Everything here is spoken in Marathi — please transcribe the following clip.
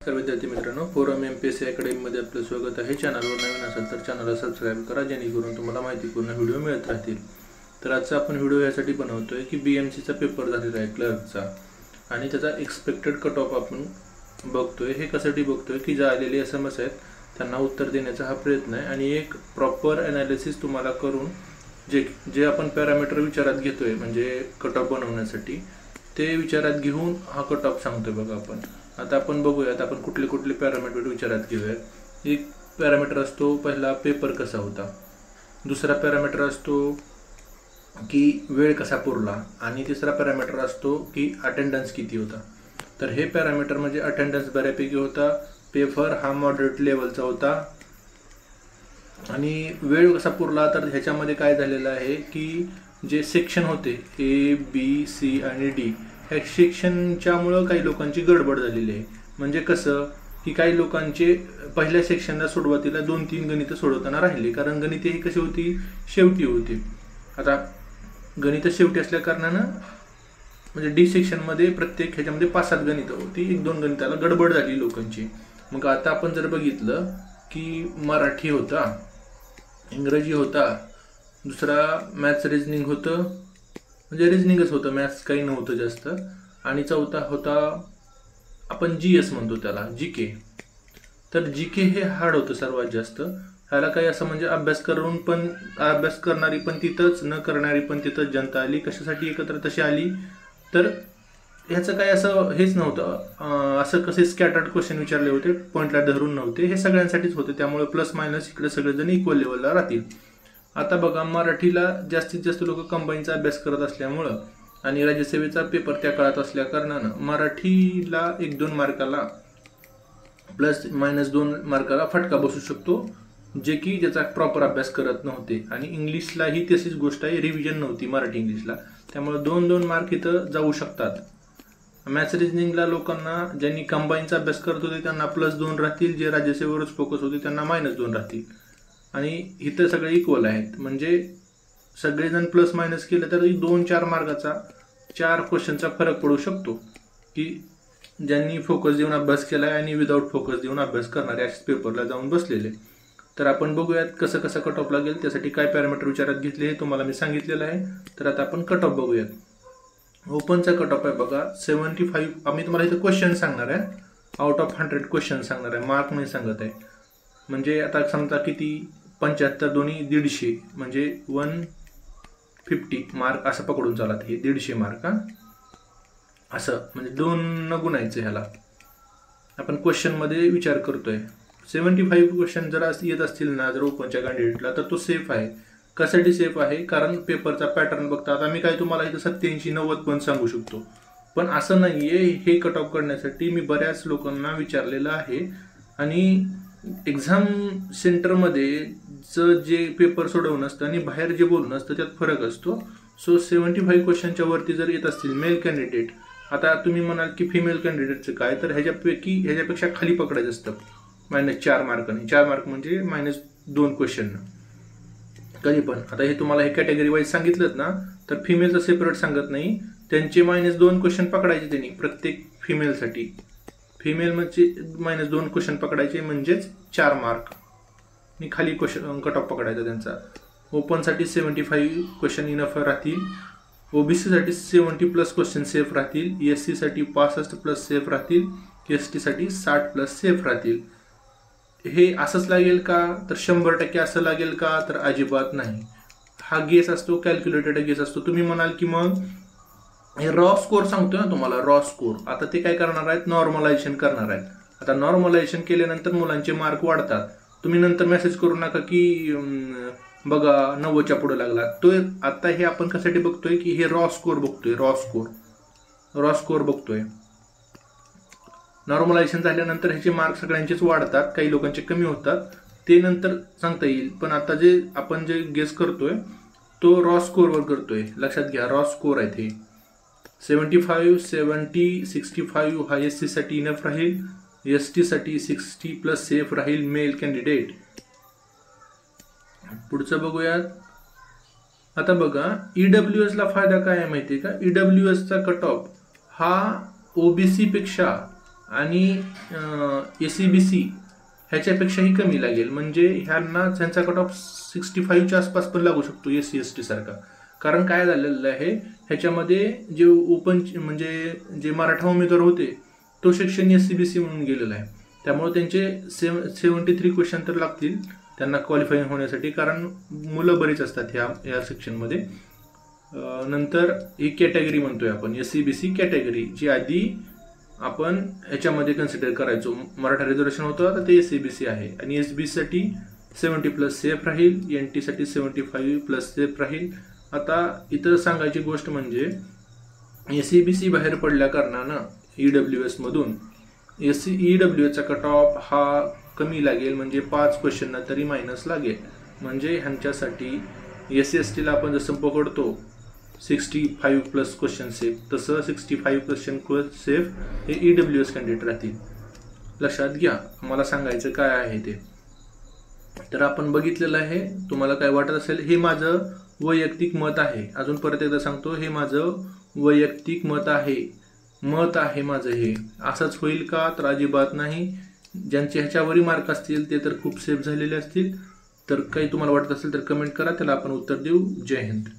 तर विद्यार्थी मित्रांनो, फोरम MPSC अकॅडमीमध्ये आपलं स्वागत आहे। चॅनलवर नवीन असाल तर चॅनलला सबस्क्राइब करा, जेणेकरून तुम्हाला माहितीपूर्ण व्हिडिओ मिळत राहतील। तर आजचा आपण व्हिडिओ यासाठी बनवतोय की BMCचा पेपर झालेला आहे क्लर्कचा, आणि त्याचा एक्सपेक्टेड कट ऑफ आपण बघतोय। हे कशासाठी बघतोय की जे आलेले SMS आहेत त्यांना उत्तर देण्याचा हा प्रयत्न आहे, आणि एक प्रॉपर ॲनालिसिस तुम्हाला करून जे आपण पॅरामीटर विचारात घेतोय म्हणजे कट ऑफ बनवण्यासाठी, ते विचारात घेऊन हा कट ऑफ सांगतोय बघा आपण। आता आपण बघूयात आपण कुठले कुठले पॅरामीटर विचारात घेऊयात। एक पॅरामीटर असतो पहिला पेपर कसा होता, दुसरा पॅरामीटर असतो की वेळ कसा पुरला, आणि तिसरा पॅरामीटर असतो की अटेंडन्स किती होता। तर हे पॅरामीटर म्हणजे अटेंडन्स बऱ्यापैकी होता, पेपर हा मॉडरेट लेवलचा होता, आणि वेळ कसा पुरला तर ह्याच्यामध्ये काय झालेलं आहे की जे सेक्शन होते A, B, C आणि D, ह्या सेक्शनच्यामुळं काही लोकांची गडबड झालेली आहे। म्हणजे कसं की काही लोकांचे पहिल्या सेक्शनला सुरुवातीला 2-3 गणितं सोडवताना राहिले, कारण गणिते ही कशी होती, शेवटी होती। आता गणितं शेवटी असल्या कारणानं म्हणजे D सेक्शनमध्ये प्रत्येक ह्याच्यामध्ये 5-7 गणितं होती, 1-2 गणिताला गडबड झाली लोकांची। मग आता आपण जर बघितलं की मराठी होता, इंग्रजी होता, दुसरा मॅथ्स रिजनिंग होतं, म्हणजे रिजनिंगच होतं, मॅथ्स काही नव्हतं जास्त, आणि चौथा होता आपण GS म्हणतो त्याला, GK। तर GK हे हार्ड होतं सर्वात जास्त। ह्याला काही असं म्हणजे अभ्यास करणारी पण तिथंच, न करणारी पण तिथंच जनता आली। कशासाठी एकत्र तशी आली तर ह्याचं काय असं हेच नव्हतं, असं कसे स्कॅटर्ड क्वेश्चन विचारले होते, पॉईंटला धरून नव्हते, हे सगळ्यांसाठीच होते। त्यामुळे प्लस मायनस इकडे सगळेजण इक्वल लेवलला राहतील। आता बघा, मराठीला जास्तीत जास्त लोक कंबाईनचा अभ्यास करत असल्यामुळं आणि राज्यसेवेचा पेपर त्या काळात असल्या कारणानं मराठीला 1-2 मार्काला प्लस मायनस 2 मार्काला फटका बसू शकतो, जे की ज्याचा प्रॉपर अभ्यास करत नव्हते। आणि इंग्लिशलाही तशीच गोष्ट आहे, रिव्हिजन नव्हती मराठी इंग्लिशला, त्यामुळे 2-2 मार्क इथं जाऊ शकतात। मॅथ्स रिजनिंगला लोकांना ज्यांनी कंबाईनचा अभ्यास करत होते त्यांना +2 राहतील, जे राज्यसेवेवरच फोकस होते त्यांना -2 राहतील, आणि इथं सगळे इक्वल आहेत। म्हणजे सगळेजण प्लस मायनस केलं तर 2-4 मार्काचा 4 क्वेश्चनचा फरक पडू शकतो, की ज्यांनी फोकस देऊन अभ्यास केला आहे आणि विदाऊट फोकस देऊन अभ्यास करणारे अशाच पेपरला जाऊन बसलेले। तर आपण बघूयात कसं कसं कट ऑफ लागेल, त्यासाठी काय पॅरामीटर विचारात घेतले हे तुम्हाला मी सांगितलेलं आहे। तर आता आपण कट ऑफ बघूयात। ओपनचा कट ऑफ आहे बघा 75। आम्ही तुम्हाला इथं क्वेश्चन सांगणार आहे, आउट ऑफ 100 क्वेश्चन सांगणार आहे, मार्क नाही सांगत आहे। म्हणजे आता समजा किती 75 दोन्ही 150, म्हणजे 150 मार्क असं पकडून चालत, हे 150 मार्क असं, म्हणजे 2 न गुणायचं ह्याला। आपण क्वेश्चन मध्ये विचार करतोय 75 क्वेश्चन जर येत असतील ना जर ओपनच्या कॅन्डिडेटला, तर तो सेफ आहे। कशासाठी सेफ आहे, कारण पेपरचा पॅटर्न बघता आता मी काय तुम्हाला इथं 87-90 पण सांगू शकतो, पण असं नाहीये। हे कट ऑफ करण्यासाठी मी बऱ्याच लोकांना विचारलेलं आहे, आणि एक्झाम सेंटरमध्ये जे पेपर सोडवणं असतं आणि बाहेर जे बोलणं असतं त्यात फरक असतो। सो 75 क्वेश्चनच्या वरती जर येत असतील मेल कॅन्डिडेट, आता तुम्ही म्हणाल की फिमेल कॅन्डिडेटचं काय, तर ह्याच्यापेक्षा खाली पकडायचं असतं -4 मार्कांनी। 4 मार्क म्हणजे -2 क्वेश्चन कधी पण। आता हे तुम्हाला हे कॅटेगरी वाईज सांगितलं ना, तर फिमेलचं सेपरेट सांगत नाही, त्यांचे -2 क्वेश्चन पकडायचे त्यांनी प्रत्येक फिमेलसाठी। फिमेल म्हणजे -2 क्वेश्चन पकडायचे, म्हणजेच 4 मार्क, आणि खाली क्वेश्चन कट ऑफ पकडायचा त्यांचा। ओपनसाठी 75 क्वेश्चन इनफ राहतील, OBC साठी 70+ क्वेश्चन सेफ राहतील, SC साठी 65+ सेफ राहतील, ST साठी 60+ सेफ राहतील। हे असंच लागेल का, तर 100% असं लागेल का, तर अजिबात नाही। हा गेस असतो, कॅल्क्युलेटेड गेस असतो। तुम्ही म्हणाल की मग हे रॉ स्कोर सांगतोय ना तुम्हाला, रॉ स्कोर, आता ते काय करणार आहेत, नॉर्मलायझेशन करणार आहेत। आता नॉर्मलायझेशन केल्यानंतर मुलांचे मार्क वाढतात। तुम्ही नंतर मेसेज करू नका की बघा 90च्या पुढे लागला तो। आता हे आपण कशासाठी बघतोय की हे रॉ स्कोर बघतोय, रॉ स्कोर बघतोय। नॉर्मलायझेशन झाल्यानंतर ह्याचे मार्क सगळ्यांचेच वाढतात, काही लोकांचे कमी होतात, ते नंतर सांगता येईल। पण आता जे आपण जे गेस करतोय तो रॉ स्कोरवर करतोय, लक्षात घ्या, रॉ स्कोर आहे ते। 75, 70, 65 हा SC साठी इनफ राहील, ST साठी 60+ सेफ राहील मेल कॅन्डिडेट। पुढचं बघूयात। आता बघा EWS ला फायदा काय आहे माहिती आहे का, EWS चा कट ऑफ हा OBC पेक्षा आणि ACBC ह्याच्यापेक्षाही कमी लागेल. म्हणजे ह्यांचा कट ऑफ 65च्या आसपास पण लागू शकतो SC/ST सारखा. कारण काय झालेलं आहे, ह्याच्यामध्ये जे ओपन म्हणजे जे मराठा उमेदवार होते तो सेक्शन SCBC म्हणून गेलेला आहे. त्यामुळे त्यांचे 73 क्वेश्चन तर लागतील त्यांना क्वालिफाईंग होण्यासाठी, कारण मुलं बरीच असतात ह्या सेक्शनमध्ये. नंतर ही कॅटेगरी म्हणतोय आपण SCBC कॅटेगरी, जी आधी आपण ह्याच्यामध्ये कन्सिडर करायचो. मराठा रिझर्वेशन होतं तर ते SCBC आहे. आणि SBC साठी 70+ सेफ राहील, NT साठी 75+ सेफ राहील. आता इथं सांगायची गोष्ट म्हणजे SCBC बाहेर पडल्या कारणानं EWS मधून EWS चा कट ऑफ हा कमी लागेल. म्हणजे 5 क्वेश्चनना तरी मायनस लागेल. म्हणजे ह्यांच्यासाठी SC/ST ला आपण जसं पकडतो 65+ क्वेश्चन सेफ, तसं 65 क्वेश्चन सेफ हे EWS कॅन्डिडेट राहतील. लक्षात घ्या मला सांगायचं काय आहे ते. तर आपण बघितलेलं आहे. तुम्हाला काय वाटत असेल, हे माझं वैयक्तिक मत आहे. अजून परत एकदा सांगतो, हे माझं वैयक्तिक मत आहे माझं. हे असंच होईल का? तर अजिबात नाही. ज्यांचे ह्याच्यावरही मार्क असतील ते तर खूप सेफ झालेले असतील. तर काही तुम्हाला वाटत असेल तर कमेंट करा, त्याला आपण उत्तर देऊ. जय हिंद.